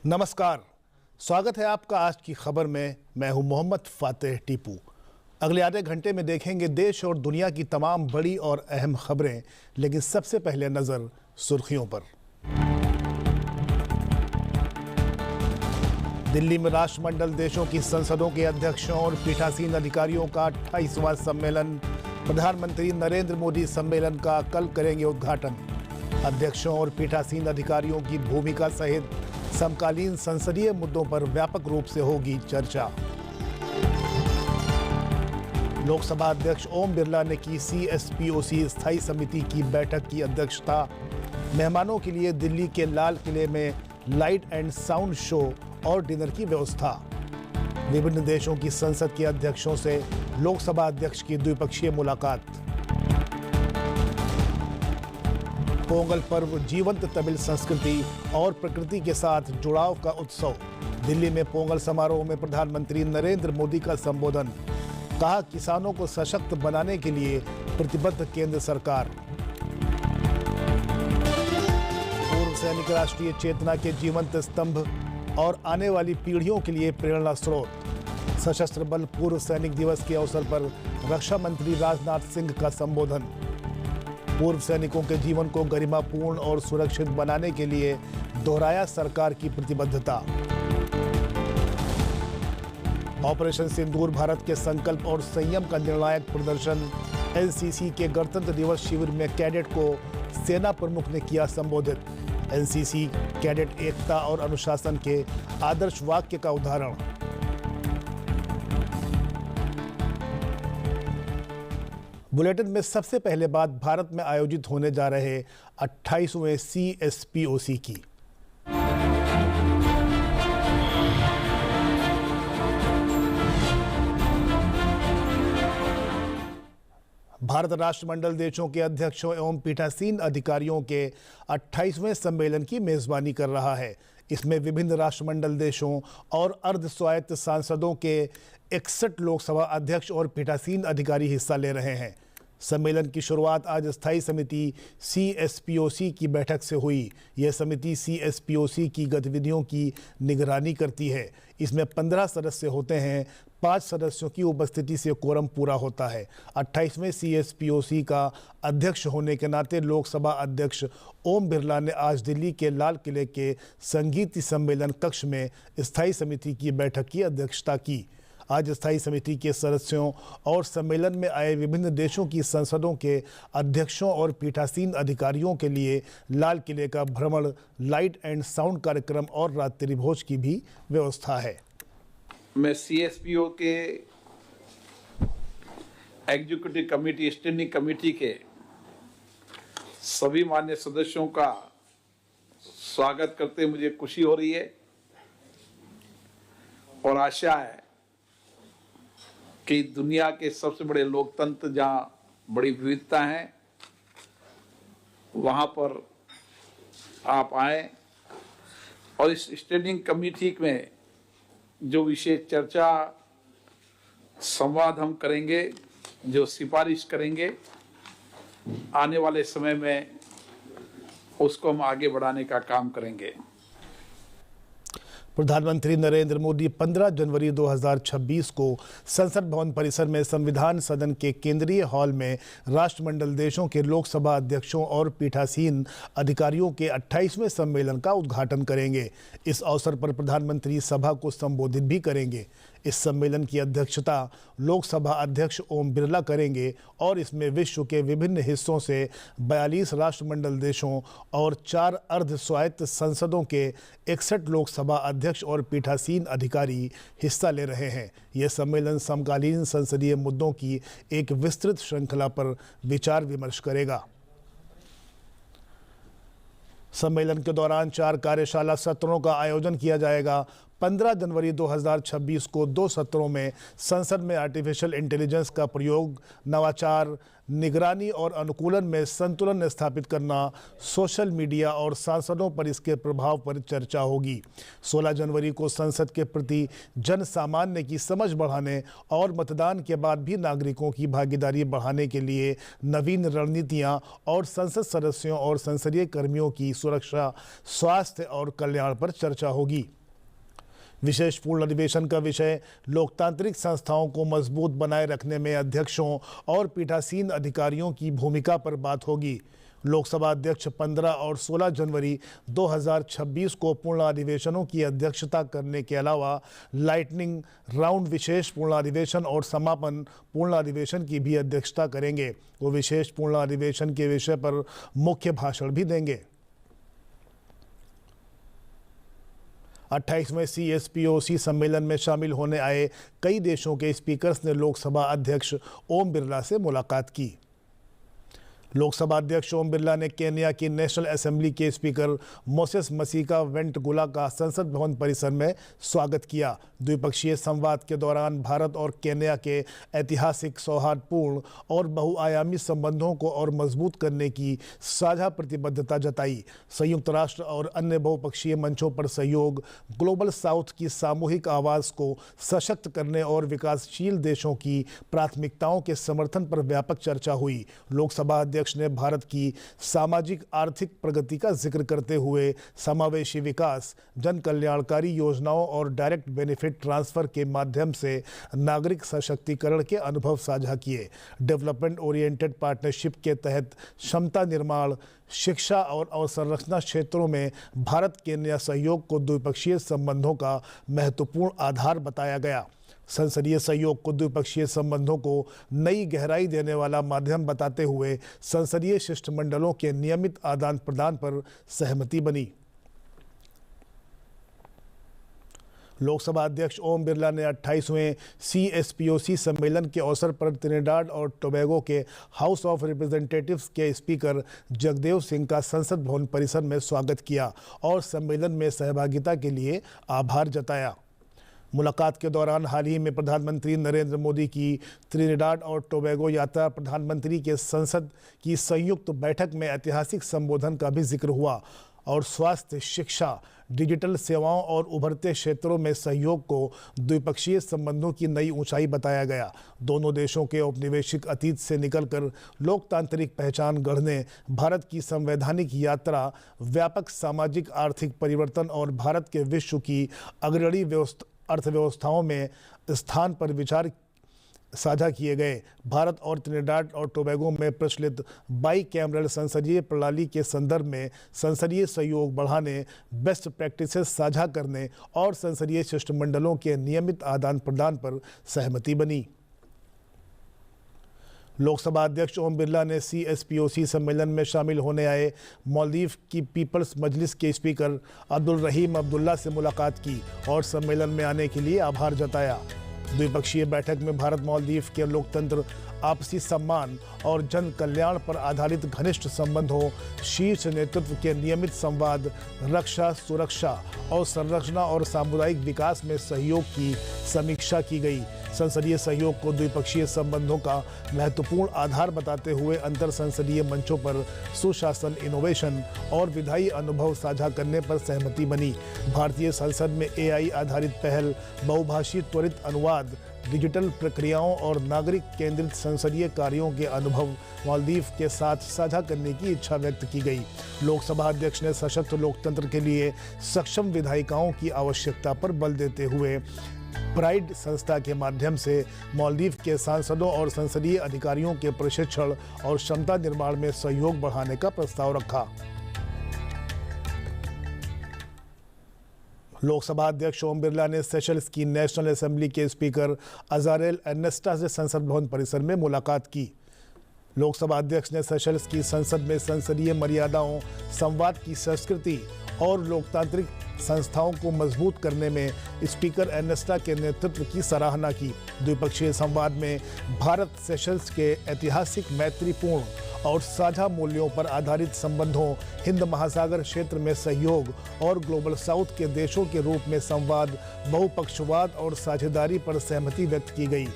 नमस्कार, स्वागत है आपका आज की खबर में। मैं हूं मोहम्मद फातेह टीपू। अगले आधे घंटे में देखेंगे देश और दुनिया की तमाम बड़ी और अहम खबरें, लेकिन सबसे पहले नजर सुर्खियों पर। दिल्ली में राष्ट्रमंडल देशों की संसदों के अध्यक्षों और पीठासीन अधिकारियों का 28वां सम्मेलन। प्रधानमंत्री नरेंद्र मोदी सम्मेलन का कल करेंगे उद्घाटन। अध्यक्षों और पीठासीन अधिकारियों की भूमिका सहित समकालीन संसदीय मुद्दों पर व्यापक रूप से होगी चर्चा। लोकसभा अध्यक्ष ओम बिरला ने की CSPOC स्थायी समिति की बैठक की अध्यक्षता। मेहमानों के लिए दिल्ली के लाल किले में लाइट एंड साउंड शो और डिनर की व्यवस्था। विभिन्न देशों की संसद के अध्यक्षों से लोकसभा अध्यक्ष की द्विपक्षीय मुलाकात। पोंगल पर्व जीवंत तमिल संस्कृति और प्रकृति के साथ जुड़ाव का उत्सव। दिल्ली में पोंगल समारोह में प्रधानमंत्री नरेंद्र मोदी का संबोधन। कहा, किसानों को सशक्त बनाने के लिए प्रतिबद्ध केंद्र सरकार। पूर्व सैनिक राष्ट्रीय चेतना के जीवंत स्तंभ और आने वाली पीढ़ियों के लिए प्रेरणा स्रोत। सशस्त्र बल पूर्व सैनिक दिवस के अवसर पर रक्षा मंत्री राजनाथ सिंह का संबोधन। पूर्व सैनिकों के जीवन को गरिमापूर्ण और सुरक्षित बनाने के लिए दोहराया सरकार की प्रतिबद्धता। ऑपरेशन सिंदूर भारत के संकल्प और संयम का निर्णायक प्रदर्शन। NCC के गणतंत्र दिवस शिविर में कैडेट को सेना प्रमुख ने किया संबोधित। NCC कैडेट एकता और अनुशासन के आदर्श वाक्य का उदाहरण। बुलेटिन में सबसे पहले बात भारत में आयोजित होने जा रहे 28वें CSPOC की। भारत राष्ट्रमंडल देशों के अध्यक्षों एवं पीठासीन अधिकारियों के 28वें सम्मेलन की मेजबानी कर रहा है। इसमें विभिन्न राष्ट्रमंडल देशों और अर्ध स्वायत्त सांसदों के 61 लोकसभा अध्यक्ष और पीठासीन अधिकारी हिस्सा ले रहे हैं। सम्मेलन की शुरुआत आज स्थायी समिति CSPOC की बैठक से हुई। यह समिति CSPOC की गतिविधियों की निगरानी करती है। इसमें 15 सदस्य होते हैं। 5 सदस्यों की उपस्थिति से कोरम पूरा होता है। 28वें CSPOC का अध्यक्ष होने के नाते लोकसभा अध्यक्ष ओम बिरला ने आज दिल्ली के लाल किले के संगीत सम्मेलन कक्ष में स्थायी समिति की बैठक की अध्यक्षता की। आज स्थायी समिति के सदस्यों और सम्मेलन में आए विभिन्न देशों की संसदों के अध्यक्षों और पीठासीन अधिकारियों के लिए लाल किले का भ्रमण, लाइट एंड साउंड कार्यक्रम और रात्रि भोज की भी व्यवस्था है। मैं CSPO के एग्जीक्यूटिव कमेटी, स्टैंडिंग कमेटी के सभी मान्य सदस्यों का स्वागत करते मुझे खुशी हो रही है और आशा है कि दुनिया के सबसे बड़े लोकतंत्र जहाँ बड़ी विविधता है वहाँ पर आप आए और इस स्टैंडिंग कमेटी में जो विशेष चर्चा संवाद हम करेंगे, जो सिफारिश करेंगे, आने वाले समय में उसको हम आगे बढ़ाने का काम करेंगे। प्रधानमंत्री नरेंद्र मोदी 15 जनवरी 2026 को संसद भवन परिसर में संविधान सदन के केंद्रीय हॉल में राष्ट्रमंडल देशों के लोकसभा अध्यक्षों और पीठासीन अधिकारियों के 28वें सम्मेलन का उद्घाटन करेंगे। इस अवसर पर प्रधानमंत्री सभा को संबोधित भी करेंगे। इस सम्मेलन की अध्यक्षता लोकसभा अध्यक्ष ओम बिरला करेंगे और इसमें विश्व के विभिन्न हिस्सों से 42 राष्ट्रमंडल देशों और 4 अर्ध स्वायत्त संसदों के 61 लोकसभा अध्यक्ष और पीठासीन अधिकारी हिस्सा ले रहे हैं। यह सम्मेलन समकालीन संसदीय मुद्दों की एक विस्तृत श्रृंखला पर विचार विमर्श करेगा। सम्मेलन के दौरान 4 कार्यशाला सत्रों का आयोजन किया जाएगा। 15 जनवरी 2026 को 2 सत्रों में संसद में आर्टिफिशियल इंटेलिजेंस का प्रयोग, नवाचार, निगरानी और अनुकूलन में संतुलन स्थापित करना, सोशल मीडिया और सांसदों पर इसके प्रभाव पर चर्चा होगी। 16 जनवरी को संसद के प्रति जन सामान्य की समझ बढ़ाने और मतदान के बाद भी नागरिकों की भागीदारी बढ़ाने के लिए नवीन रणनीतियां और संसद सदस्यों और संसदीय कर्मियों की सुरक्षा, स्वास्थ्य और कल्याण पर चर्चा होगी। विशेष पूर्ण अधिवेशन का विषय लोकतांत्रिक संस्थाओं को मजबूत बनाए रखने में अध्यक्षों और पीठासीन अधिकारियों की भूमिका पर बात होगी। लोकसभा अध्यक्ष 15 और 16 जनवरी 2026 को पूर्ण अधिवेशनों की अध्यक्षता करने के अलावा लाइटनिंग राउंड, विशेष पूर्ण अधिवेशन और समापन पूर्ण अधिवेशन की भी अध्यक्षता करेंगे। वो विशेष पूर्ण अधिवेशन के विषय पर मुख्य भाषण भी देंगे। 28वें CSPOC सम्मेलन में शामिल होने आए कई देशों के स्पीकर्स ने लोकसभा अध्यक्ष ओम बिरला से मुलाकात की। लोकसभा अध्यक्ष ओम बिरला ने केन्या की नेशनल असेंबली के स्पीकर मोसेस मसीका वेंटगुला का संसद भवन परिसर में स्वागत किया। द्विपक्षीय संवाद के दौरान भारत और केन्या के ऐतिहासिक, सौहार्दपूर्ण और बहुआयामी संबंधों को और मजबूत करने की साझा प्रतिबद्धता जताई। संयुक्त राष्ट्र और अन्य बहुपक्षीय मंचों पर सहयोग, ग्लोबल साउथ की सामूहिक आवाज़ को सशक्त करने और विकासशील देशों की प्राथमिकताओं के समर्थन पर व्यापक चर्चा हुई। लोकसभा अध्यक्ष ने भारत की सामाजिक आर्थिक प्रगति का जिक्र करते हुए समावेशी विकास, जन कल्याणकारी योजनाओं और डायरेक्ट बेनिफिट ट्रांसफर के माध्यम से नागरिक सशक्तिकरण के अनुभव साझा किए। डेवलपमेंट ओरिएंटेड पार्टनरशिप के तहत क्षमता निर्माण, शिक्षा और अवसंरचना क्षेत्रों में भारत केन्या सहयोग को द्विपक्षीय संबंधों का महत्वपूर्ण आधार बताया गया। संसदीय सहयोग को द्विपक्षीय संबंधों को नई गहराई देने वाला माध्यम बताते हुए संसदीय शिष्टमंडलों के नियमित आदान प्रदान पर सहमति बनी। लोकसभा अध्यक्ष ओम बिरला ने 28वें CSPOC सम्मेलन के अवसर पर त्रिनिडाद और टोबैगो के हाउस ऑफ रिप्रेजेंटेटिव्स के स्पीकर जगदेव सिंह का संसद भवन परिसर में स्वागत किया और सम्मेलन में सहभागिता के लिए आभार जताया। मुलाकात के दौरान हाल ही में प्रधानमंत्री नरेंद्र मोदी की त्रिनिडाद और टोबैगो यात्रा, प्रधानमंत्री के संसद की संयुक्त बैठक में ऐतिहासिक संबोधन का भी जिक्र हुआ और स्वास्थ्य, शिक्षा, डिजिटल सेवाओं और उभरते क्षेत्रों में सहयोग को द्विपक्षीय संबंधों की नई ऊंचाई बताया गया। दोनों देशों के औपनिवेशिक अतीत से निकलकर लोकतांत्रिक पहचान गढ़ने भारत की संवैधानिक यात्रा, व्यापक सामाजिक आर्थिक परिवर्तन और भारत के विश्व की अग्रणी अर्थव्यवस्थाओं में स्थान पर विचार साझा किए गए। भारत और त्रिनिडाद और टोबैगो में प्रचलित बाई कैमरल संसदीय प्रणाली के संदर्भ में संसदीय सहयोग बढ़ाने, बेस्ट प्रैक्टिसेस साझा करने और संसदीय शिष्टमंडलों के नियमित आदान प्रदान पर सहमति बनी। लोकसभा अध्यक्ष ओम बिरला ने CSPOC सम्मेलन में शामिल होने आए मालदीव की पीपल्स मजलिस के स्पीकर अब्दुल रहीम अब्दुल्ला से मुलाकात की और सम्मेलन में आने के लिए आभार जताया। द्विपक्षीय बैठक में भारत मालदीव के लोकतंत्र, आपसी सम्मान और जन कल्याण पर आधारित घनिष्ठ संबंधों, शीर्ष नेतृत्व के नियमित संवाद, रक्षा, सुरक्षा और संरक्षण और सामुदायिक विकास में सहयोग की समीक्षा की गई। संसदीय सहयोग को द्विपक्षीय संबंधों का महत्वपूर्ण आधार बताते हुए अंतर संसदीय मंचों पर सुशासन, इनोवेशन और विधायी अनुभव साझा करने पर सहमति बनी। भारतीय संसद में AI आधारित पहल, बहुभाषी त्वरित अनुवाद, डिजिटल प्रक्रियाओं और नागरिक केंद्रित संसदीय कार्यों के अनुभव मालदीव के साथ साझा करने की इच्छा व्यक्त की गई। लोकसभा अध्यक्ष ने सशक्त लोकतंत्र के लिए सक्षम विधायिकाओं की आवश्यकता पर बल देते हुए प्राइड संस्था के माध्यम से मालदीव के सांसदों और संसदीय अधिकारियों के प्रशिक्षण और क्षमता निर्माण में सहयोग बढ़ाने का प्रस्ताव रखा। लोकसभा अध्यक्ष ओम बिरला ने सेशल्स की नेशनल असेंबली के स्पीकर अजारेल एर्नेस्टा से संसद भवन परिसर में मुलाकात की। लोकसभा अध्यक्ष ने सेशल्स की संसद में संसदीय मर्यादाओं, संवाद की संस्कृति और लोकतांत्रिक संस्थाओं को मजबूत करने में स्पीकर एर्नेस्टा के नेतृत्व की सराहना की। द्विपक्षीय संवाद में भारत सेशल्स के ऐतिहासिक, मैत्रीपूर्ण और साझा मूल्यों पर आधारित संबंधों, हिंद महासागर क्षेत्र में सहयोग और ग्लोबल साउथ के देशों के रूप में संवाद, बहुपक्षवाद और साझेदारी पर सहमति व्यक्त की गई।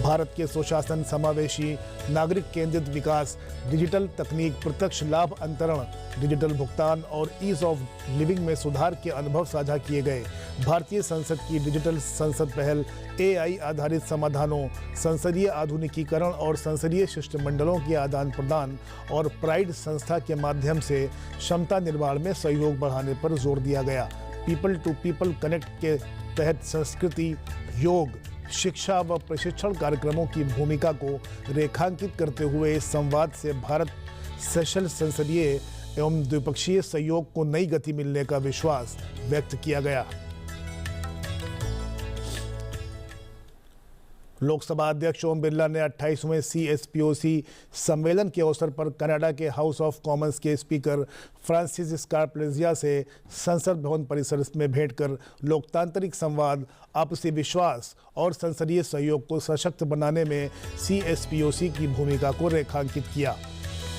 भारत के सुशासन, समावेशी, नागरिक केंद्रित विकास, डिजिटल तकनीक, प्रत्यक्ष लाभ अंतरण, डिजिटल भुगतान और ईज ऑफ लिविंग में सुधार के अनुभव साझा किए गए। भारतीय संसद की डिजिटल संसद पहल, AI आधारित समाधानों, संसदीय आधुनिकीकरण और संसदीय शिष्टमंडलों के आदान प्रदान और प्राइड संस्था के माध्यम से क्षमता निर्माण में सहयोग बढ़ाने पर जोर दिया गया। पीपल टू पीपल कनेक्ट के तहत संस्कृति, योग, शिक्षा व प्रशिक्षण कार्यक्रमों की भूमिका को रेखांकित करते हुए इस संवाद से भारत सेशल्स संसदीय एवं द्विपक्षीय सहयोग को नई गति मिलने का विश्वास व्यक्त किया गया। लोकसभा अध्यक्ष ओम बिरला ने 28वें CSPOC सम्मेलन के अवसर पर कनाडा के हाउस ऑफ कॉमन्स के स्पीकर फ्रांसिस स्कारपेलेजिया से संसद भवन परिसर में भेंट कर लोकतांत्रिक संवाद, आपसी विश्वास और संसदीय सहयोग को सशक्त बनाने में CSPOC की भूमिका को रेखांकित किया।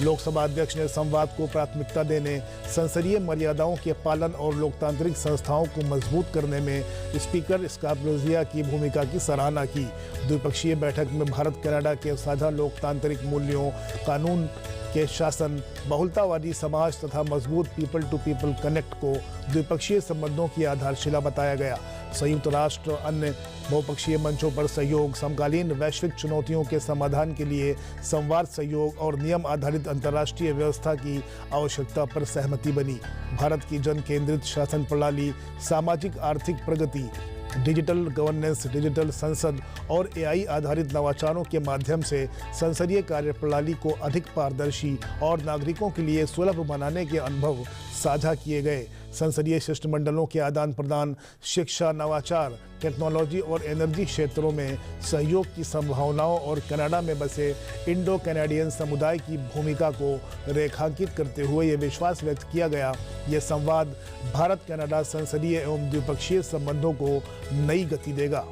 लोकसभा अध्यक्ष ने संवाद को प्राथमिकता देने, संसदीय मर्यादाओं के पालन और लोकतांत्रिक संस्थाओं को मजबूत करने में स्पीकर स्कारपेलेजिया की भूमिका की सराहना की। द्विपक्षीय बैठक में भारत कनाडा के साझा लोकतांत्रिक मूल्यों, कानून के शासन, बहुलतावादी समाज तथा मजबूत पीपल टू पीपल कनेक्ट को द्विपक्षीय संबंधों की आधारशिला बताया गया। संयुक्त राष्ट्र अन्य बहुपक्षीय मंचों पर सहयोग, समकालीन वैश्विक चुनौतियों के समाधान के लिए संवाद, सहयोग और नियम आधारित अंतर्राष्ट्रीय व्यवस्था की आवश्यकता पर सहमति बनी। भारत की जन केंद्रित शासन प्रणाली, सामाजिक आर्थिक प्रगति, डिजिटल गवर्नेंस, डिजिटल संसद और AI आधारित नवाचारों के माध्यम से संसदीय कार्यप्रणाली को अधिक पारदर्शी और नागरिकों के लिए सुलभ बनाने के अनुभव साझा किए गए। संसदीय शिष्टमंडलों के आदान प्रदान, शिक्षा, नवाचार, टेक्नोलॉजी और एनर्जी क्षेत्रों में सहयोग की संभावनाओं और कनाडा में बसे इंडो कैनेडियन समुदाय की भूमिका को रेखांकित करते हुए ये विश्वास व्यक्त किया गया। ये संवाद भारत कनाडा संसदीय एवं द्विपक्षीय संबंधों को नई गति देगा।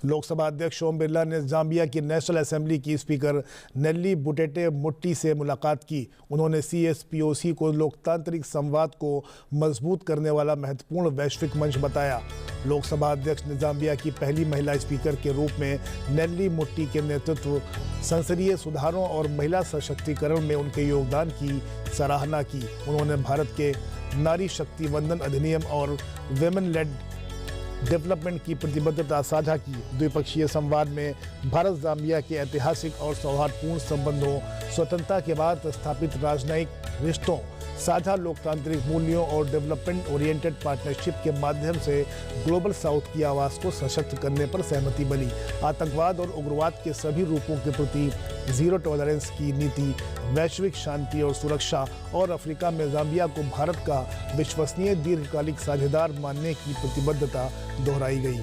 लोकसभा अध्यक्ष ओम बिरला ने जाम्बिया की नेशनल असेंबली की स्पीकर नेल्ली बुटेटे मुट्टी से मुलाकात की। उन्होंने CSPOC को लोकतांत्रिक संवाद को मजबूत करने वाला महत्वपूर्ण वैश्विक मंच बताया। लोकसभा अध्यक्ष ने जाम्बिया की पहली महिला स्पीकर के रूप में नेल्ली मुट्टी के नेतृत्व, संसदीय सुधारों और महिला सशक्तिकरण में उनके योगदान की सराहना की। उन्होंने भारत के नारी शक्ति वंदन अधिनियम और वेमेन लेड डेवलपमेंट की प्रतिबद्धता साझा की। द्विपक्षीय संवाद में भारत जाम्बिया के ऐतिहासिक और सौहार्दपूर्ण संबंधों, स्वतंत्रता के बाद स्थापित राजनयिक रिश्तों, साझा लोकतांत्रिक मूल्यों और डेवलपमेंट ओरिएंटेड पार्टनरशिप के माध्यम से ग्लोबल साउथ की आवाज़ को सशक्त करने पर सहमति बनी। आतंकवाद और उग्रवाद के सभी रूपों के प्रति जीरो टॉलरेंस की नीति, वैश्विक शांति और सुरक्षा और अफ्रीका में जाम्बिया को भारत का विश्वसनीय दीर्घकालिक साझेदार मानने की प्रतिबद्धता दोहराई गई।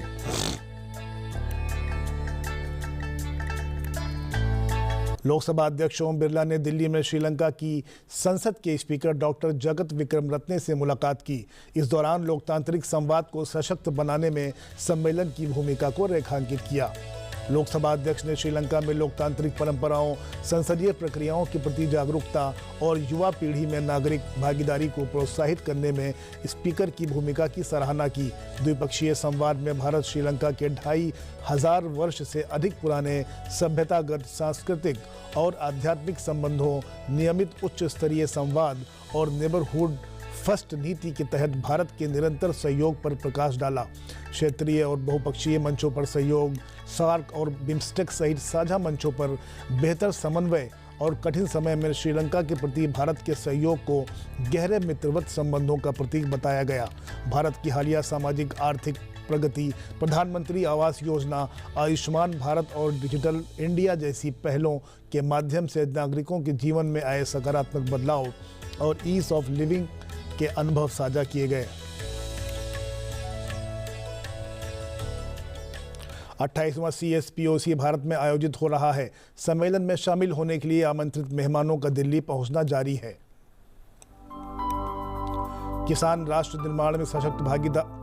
लोकसभा अध्यक्ष ओम बिरला ने दिल्ली में श्रीलंका की संसद के स्पीकर डॉक्टर जगत विक्रमरत्ने से मुलाकात की। इस दौरान लोकतांत्रिक संवाद को सशक्त बनाने में सम्मेलन की भूमिका को रेखांकित किया। लोकसभा अध्यक्ष ने श्रीलंका में लोकतांत्रिक परंपराओं, संसदीय प्रक्रियाओं के प्रति जागरूकता और युवा पीढ़ी में नागरिक भागीदारी को प्रोत्साहित करने में स्पीकर की भूमिका की सराहना की। द्विपक्षीय संवाद में भारत श्रीलंका के 2500 वर्ष से अधिक पुराने सभ्यतागत, सांस्कृतिक और आध्यात्मिक संबंधों, नियमित उच्च स्तरीय संवाद और नेबरहुड फर्स्ट नीति के तहत भारत के निरंतर सहयोग पर प्रकाश डाला। क्षेत्रीय और बहुपक्षीय मंचों पर सहयोग, सार्क और बिम्स्टेक सहित साझा मंचों पर बेहतर समन्वय और कठिन समय में श्रीलंका के प्रति भारत के सहयोग को गहरे मित्रवत संबंधों का प्रतीक बताया गया। भारत की हालिया सामाजिक आर्थिक प्रगति, प्रधानमंत्री आवास योजना, आयुष्मान भारत और डिजिटल इंडिया जैसी पहलों के माध्यम से नागरिकों के जीवन में आए सकारात्मक बदलाव और ईज ऑफ लिविंग के अनुभव साझा किए गए। 28वां CSPOC भारत में आयोजित हो रहा है। सम्मेलन में शामिल होने के लिए आमंत्रित मेहमानों का दिल्ली पहुंचना जारी है। किसान राष्ट्र निर्माण में सशक्त भागीदार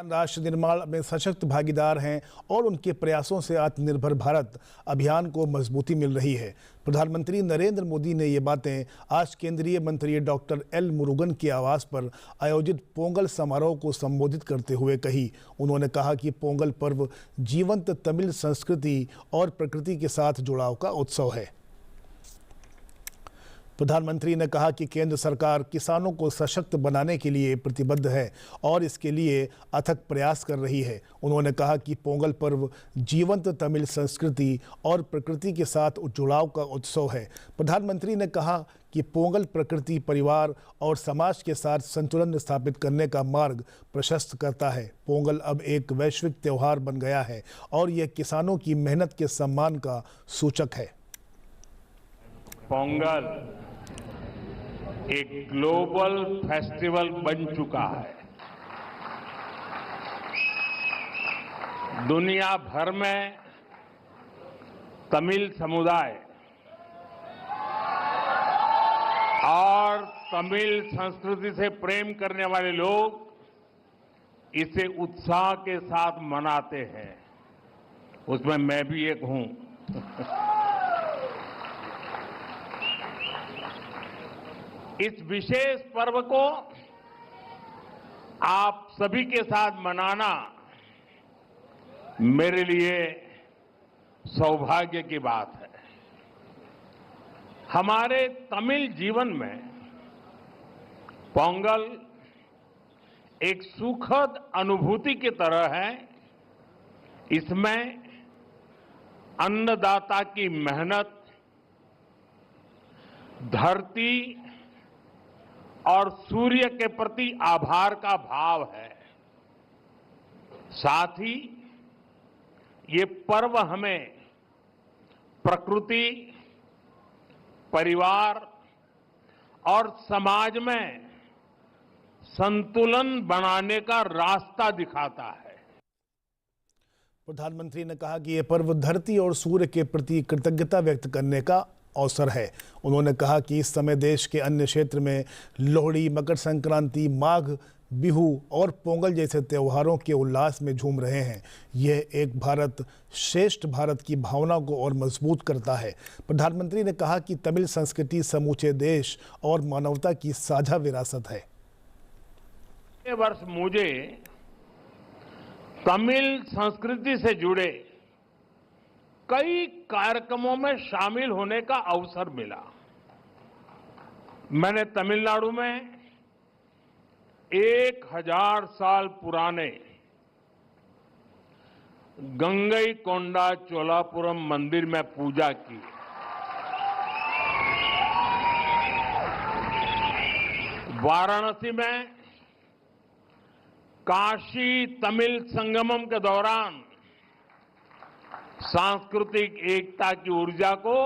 राष्ट्र निर्माण में सशक्त भागीदार हैं और उनके प्रयासों से आत्मनिर्भर भारत अभियान को मजबूती मिल रही है। प्रधानमंत्री नरेंद्र मोदी ने ये बातें आज केंद्रीय मंत्री डॉक्टर एल मुरुगन के आवास पर आयोजित पोंगल समारोह को संबोधित करते हुए कही। उन्होंने कहा कि पोंगल पर्व जीवंत तमिल संस्कृति और प्रकृति के साथ जुड़ाव का उत्सव है। प्रधानमंत्री ने कहा कि केंद्र सरकार किसानों को सशक्त बनाने के लिए प्रतिबद्ध है और इसके लिए अथक प्रयास कर रही है। उन्होंने कहा कि पोंगल पर्व जीवंत तमिल संस्कृति और प्रकृति के साथ जुड़ाव का उत्सव है। प्रधानमंत्री ने कहा कि पोंगल प्रकृति, परिवार और समाज के साथ संतुलन स्थापित करने का मार्ग प्रशस्त करता है। पोंगल अब एक वैश्विक त्यौहार बन गया है और यह किसानों की मेहनत के सम्मान का सूचक है। पोंगल एक ग्लोबल फेस्टिवल बन चुका है। दुनिया भर में तमिल समुदाय और तमिल संस्कृति से प्रेम करने वाले लोग इसे उत्साह के साथ मनाते हैं। उसमें मैं भी एक हूं। इस विशेष पर्व को आप सभी के साथ मनाना मेरे लिए सौभाग्य की बात है। हमारे तमिल जीवन में पोंगल एक सुखद अनुभूति की तरह है। इसमें अन्नदाता की मेहनत, धरती और सूर्य के प्रति आभार का भाव है। साथ ही ये पर्व हमें प्रकृति, परिवार और समाज में संतुलन बनाने का रास्ता दिखाता है। प्रधानमंत्री ने कहा कि यह पर्व धरती और सूर्य के प्रति कृतज्ञता व्यक्त करने का अवसर है। उन्होंने कहा कि इस समय देश के अन्य क्षेत्र में लोहड़ी, मकर संक्रांति, माघ बिहू और पोंगल जैसे त्योहारों के उल्लास में झूम रहे हैं। यह एक भारत श्रेष्ठ भारत की भावना को और मजबूत करता है। प्रधानमंत्री ने कहा कि तमिल संस्कृति समूचे देश और मानवता की साझा विरासत है। ये वर्ष मुझे तमिल संस्कृति से जुड़े कई कार्यक्रमों में शामिल होने का अवसर मिला। मैंने तमिलनाडु में 1000 साल पुराने गंगईकोंडा चोलापुरम मंदिर में पूजा की। वाराणसी में काशी तमिल संगमम के दौरान सांस्कृतिक एकता की ऊर्जा को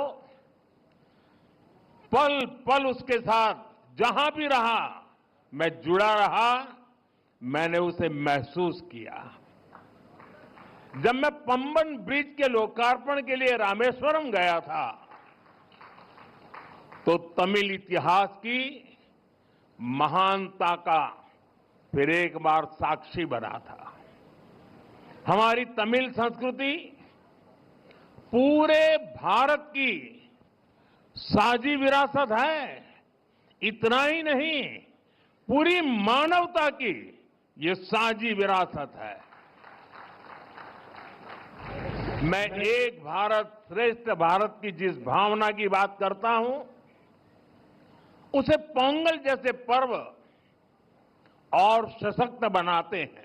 पल पल उसके साथ जहां भी रहा मैं जुड़ा रहा, मैंने उसे महसूस किया। जब मैं पंबन ब्रिज के लोकार्पण के लिए रामेश्वरम गया था तो तमिल इतिहास की महानता का फिर एक बार साक्षी बना था। हमारी तमिल संस्कृति पूरे भारत की साझी विरासत है। इतना ही नहीं, पूरी मानवता की ये साझी विरासत है। मैं एक भारत श्रेष्ठ भारत की जिस भावना की बात करता हूं, उसे पोंगल जैसे पर्व और सशक्त बनाते हैं।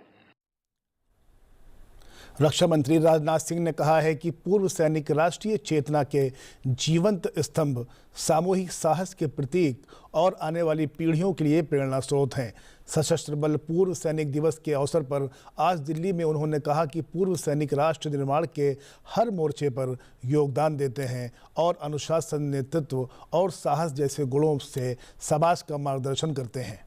रक्षा मंत्री राजनाथ सिंह ने कहा है कि पूर्व सैनिक राष्ट्रीय चेतना के जीवंत स्तंभ, सामूहिक साहस के प्रतीक और आने वाली पीढ़ियों के लिए प्रेरणा स्रोत हैं। सशस्त्र बल पूर्व सैनिक दिवस के अवसर पर आज दिल्ली में उन्होंने कहा कि पूर्व सैनिक राष्ट्र निर्माण के हर मोर्चे पर योगदान देते हैं और अनुशासन, नेतृत्व और साहस जैसे गुणों से समाज का मार्गदर्शन करते हैं।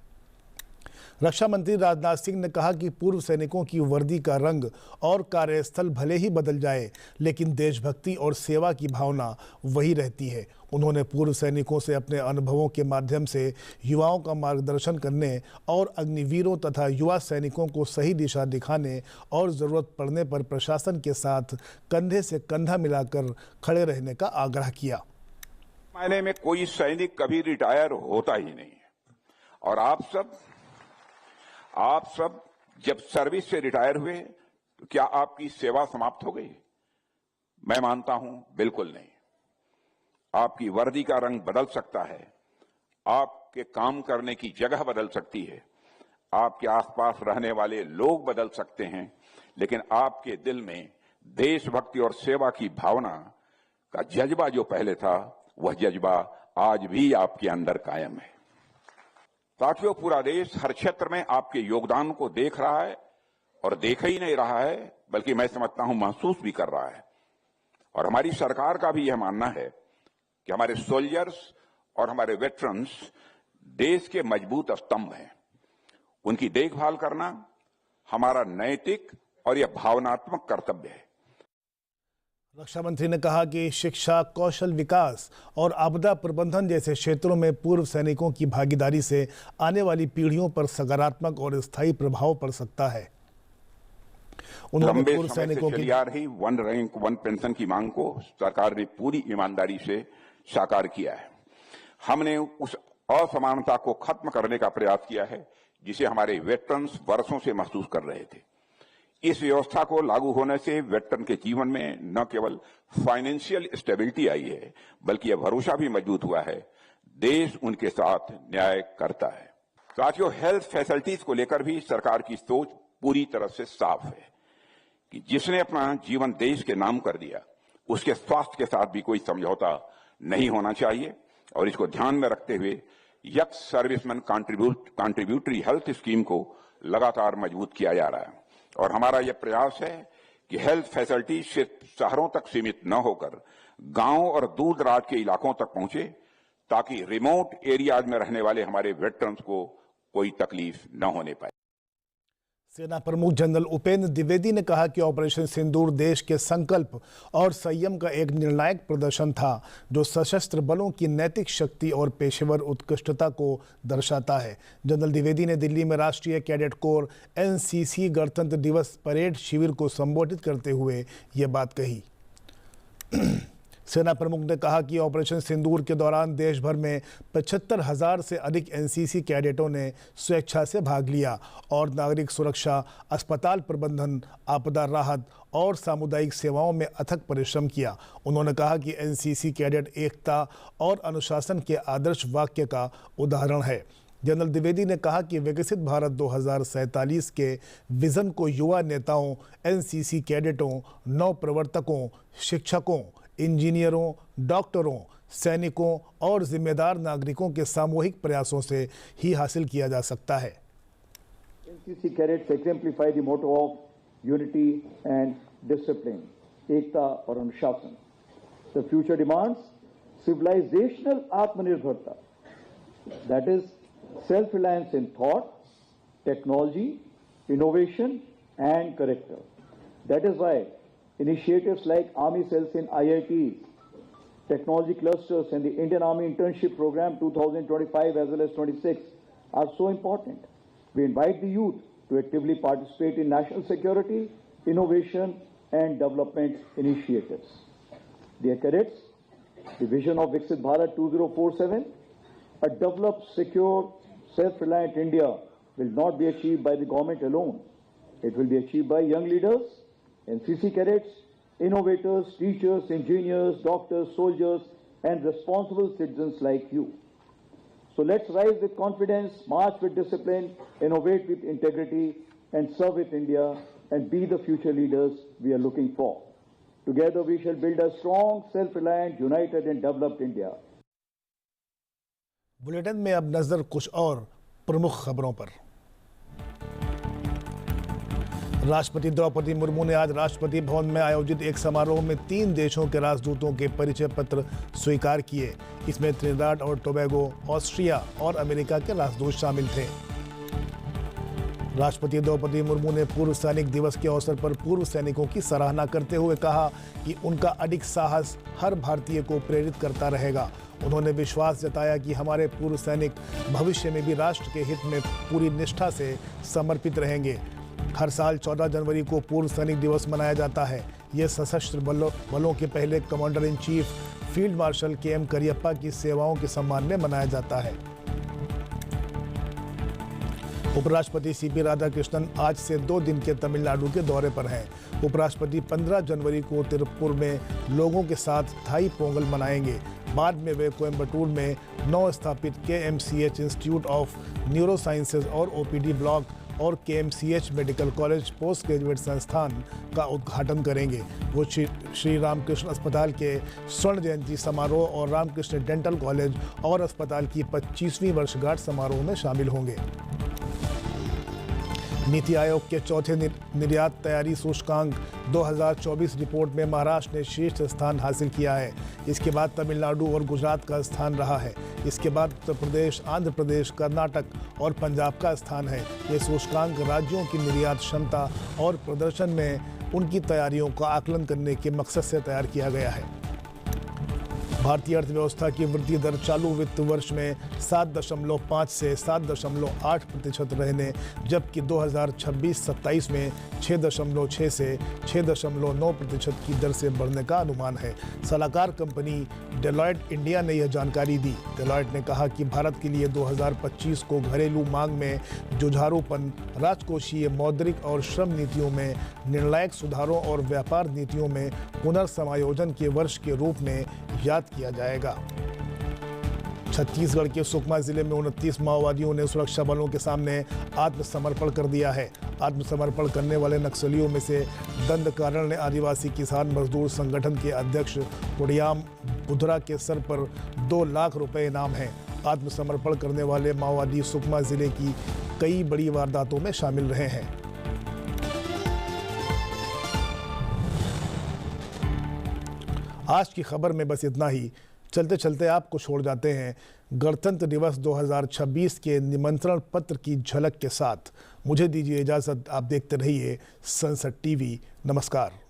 रक्षा मंत्री राजनाथ सिंह ने कहा कि पूर्व सैनिकों की वर्दी का रंग और कार्यस्थल भले ही बदल जाए, लेकिन देशभक्ति और सेवा की भावना वही रहती है। उन्होंने पूर्व सैनिकों से अपने अनुभवों के माध्यम से युवाओं का मार्गदर्शन करने और अग्निवीरों तथा युवा सैनिकों को सही दिशा दिखाने और ज़रूरत पड़ने पर प्रशासन के साथ कंधे से कंधा मिलाकर खड़े रहने का आग्रह किया। मायने में कोई सैनिक कभी रिटायर होता ही नहीं है, और आप सब जब सर्विस से रिटायर हुए तो क्या आपकी सेवा समाप्त हो गई? मैं मानता हूं बिल्कुल नहीं। आपकी वर्दी का रंग बदल सकता है, आपके काम करने की जगह बदल सकती है, आपके आसपास रहने वाले लोग बदल सकते हैं, लेकिन आपके दिल में देशभक्ति और सेवा की भावना का जज्बा जो पहले था, वह जज्बा आज भी आपके अंदर कायम है। साथियों, पूरा देश हर क्षेत्र में आपके योगदान को देख रहा है, और देख ही नहीं रहा है बल्कि मैं समझता हूं महसूस भी कर रहा है। और हमारी सरकार का भी यह मानना है कि हमारे सोल्जर्स और हमारे वेटरन्स देश के मजबूत स्तंभ हैं। उनकी देखभाल करना हमारा नैतिक और यह भावनात्मक कर्तव्य है। रक्षा मंत्री ने कहा कि शिक्षा, कौशल विकास और आपदा प्रबंधन जैसे क्षेत्रों में पूर्व सैनिकों की भागीदारी से आने वाली पीढ़ियों पर सकारात्मक और स्थायी प्रभाव पड़ सकता है। उन्होंने पूर्व सैनिकों की आ रही वन रैंक वन पेंशन की मांग को सरकार ने पूरी ईमानदारी से साकार किया है। हमने उस असमानता को खत्म करने का प्रयास किया है जिसे हमारे वेटरन्स वर्षों से महसूस कर रहे थे। इस व्यवस्था को लागू होने से वेटरन के जीवन में न केवल फाइनेंशियल स्टेबिलिटी आई है, बल्कि यह भरोसा भी मजबूत हुआ है देश उनके साथ न्याय करता है। साथियों, हेल्थ फैसिलिटीज को लेकर भी सरकार की सोच पूरी तरह से साफ है कि जिसने अपना जीवन देश के नाम कर दिया, उसके स्वास्थ्य के साथ भी कोई समझौता नहीं होना चाहिए। और इसको ध्यान में रखते हुए x serviceman contributory health scheme को लगातार मजबूत किया जा रहा है। और हमारा यह प्रयास है कि हेल्थ फैसिलिटी सिर्फ शहरों तक सीमित न होकर गांव और दूर दराज के इलाकों तक पहुंचे, ताकि रिमोट एरियाज में रहने वाले हमारे वेटरन्स को कोई तकलीफ न होने पाए। सेना प्रमुख जनरल उपेंद्र द्विवेदी ने कहा कि ऑपरेशन सिंदूर देश के संकल्प और संयम का एक निर्णायक प्रदर्शन था, जो सशस्त्र बलों की नैतिक शक्ति और पेशेवर उत्कृष्टता को दर्शाता है। जनरल द्विवेदी ने दिल्ली में राष्ट्रीय कैडेट कोर एनसीसी गणतंत्र दिवस परेड शिविर को संबोधित करते हुए ये बात कही। सेना प्रमुख ने कहा कि ऑपरेशन सिंदूर के दौरान देश भर में 75,000 से अधिक एनसीसी कैडेटों ने स्वेच्छा से भाग लिया और नागरिक सुरक्षा, अस्पताल प्रबंधन, आपदा राहत और सामुदायिक सेवाओं में अथक परिश्रम किया। उन्होंने कहा कि एनसीसी कैडेट एकता और अनुशासन के आदर्श वाक्य का उदाहरण है। जनरल द्विवेदी ने कहा कि विकसित भारत 2047 के विजन को युवा नेताओं, एनसीसी कैडेटों, नवप्रवर्तकों, शिक्षकों, इंजीनियरों, डॉक्टरों, सैनिकों और जिम्मेदार नागरिकों के सामूहिक प्रयासों से ही हासिल किया जा सकता है। NCC cadets exemplify the motto of unity and discipline, एकता और अनुशासन. The future demands civilizational आत्मनिर्भरता, that is self-reliance in thought, technology, innovation and character. That is why initiatives like Army Cells in IITs, Technology Clusters and the Indian Army Internship Program 2025 as well as 26 are so important. We invite the youth to actively participate in national security, innovation and development initiatives. Dear cadets, the vision of Viksit Bharat 2047, a developed, secure, self-reliant India will not be achieved by the government alone. It will be achieved by young leaders, NCC cadets, innovators, teachers, engineers, doctors, soldiers, and responsible citizens like you. So let's rise with confidence, march with discipline, innovate with integrity, and serve with India, and be the future leaders we are looking for. Together we shall build a strong, self-reliant, united, and developed India. Bulletin में अब नजर कुछ और प्रमुख खबरों पर। राष्ट्रपति द्रौपदी मुर्मू ने आज राष्ट्रपति भवन में आयोजित एक समारोह में 3 देशों के राजदूतों के परिचय पत्र स्वीकार किए। इसमें त्रिनिदाद और टोबैगो, ऑस्ट्रिया और अमेरिका के राजदूत शामिल थे। राष्ट्रपति द्रौपदी मुर्मू ने पूर्व सैनिक दिवस के अवसर पर पूर्व सैनिकों की सराहना करते हुए कहा कि उनका अडिग साहस हर भारतीय को प्रेरित करता रहेगा। उन्होंने विश्वास जताया कि हमारे पूर्व सैनिक भविष्य में भी राष्ट्र के हित में पूरी निष्ठा से समर्पित रहेंगे। हर साल 14 जनवरी को पूर्व सैनिक दिवस मनाया जाता है। यह सशस्त्र बलों के पहले commander in chief field marshal KM Cariappa की सेवाओं के सम्मान में मनाया जाता है। उपराष्ट्रपति CP राधाकृष्णन आज से 2 दिन के तमिलनाडु के दौरे पर हैं। उपराष्ट्रपति 15 जनवरी को तिरुप्पुर में लोगों के साथ थाई पोंगल मनाएंगे। बाद में वे कोयम्बटूर में नव स्थापित KMCH institute of neuro sciences और OPD ब्लॉक और KMCH medical college post graduate संस्थान का उद्घाटन करेंगे। वो श्री रामकृष्ण अस्पताल के स्वर्ण जयंती समारोह और रामकृष्ण डेंटल कॉलेज और अस्पताल की 25वीं वर्षगांठ समारोह में शामिल होंगे। नीति आयोग के चौथे निर्यात तैयारी सूचकांक 2024 रिपोर्ट में महाराष्ट्र ने शीर्ष स्थान हासिल किया है। इसके बाद तमिलनाडु और गुजरात का स्थान रहा है। इसके बाद उत्तर प्रदेश, आंध्र प्रदेश, कर्नाटक और पंजाब का स्थान है। ये सूचकांक राज्यों की निर्यात क्षमता और प्रदर्शन में उनकी तैयारियों का आकलन करने के मकसद से तैयार किया गया है। भारतीय अर्थव्यवस्था की वृद्धि दर चालू वित्त वर्ष में 7.5 से 7.8% रहने, जबकि 2026-27 में 6.6 से 6.9% की दर से बढ़ने का अनुमान है। सलाहकार कंपनी डेलॉयट इंडिया ने यह जानकारी दी। डेलॉयट ने कहा कि भारत के लिए 2025 को घरेलू मांग में जुझारूपन, राजकोषीय, मौद्रिक और श्रम नीतियों में निर्णायक सुधारों और व्यापार नीतियों में पुनर्समायोजन के वर्ष के रूप में याद किया जाएगा। छत्तीसगढ़ के सुकमा जिले में 29 माओवादियों ने सुरक्षा बलों के सामने आत्मसमर्पण कर दिया है। आत्मसमर्पण करने वाले नक्सलियों में से दंडकारण्य आदिवासी किसान मजदूर संगठन के अध्यक्ष उड़ियाम बुधरा के सर पर 2 लाख रुपए इनाम है। आत्मसमर्पण करने वाले माओवादी सुकमा जिले की कई बड़ी वारदातों में शामिल रहे हैं। आज की खबर में बस इतना ही। चलते चलते आपको छोड़ जाते हैं गणतंत्र दिवस 2026 के निमंत्रण पत्र की झलक के साथ। मुझे दीजिए इजाज़त। आप देखते रहिए संसद TV। नमस्कार।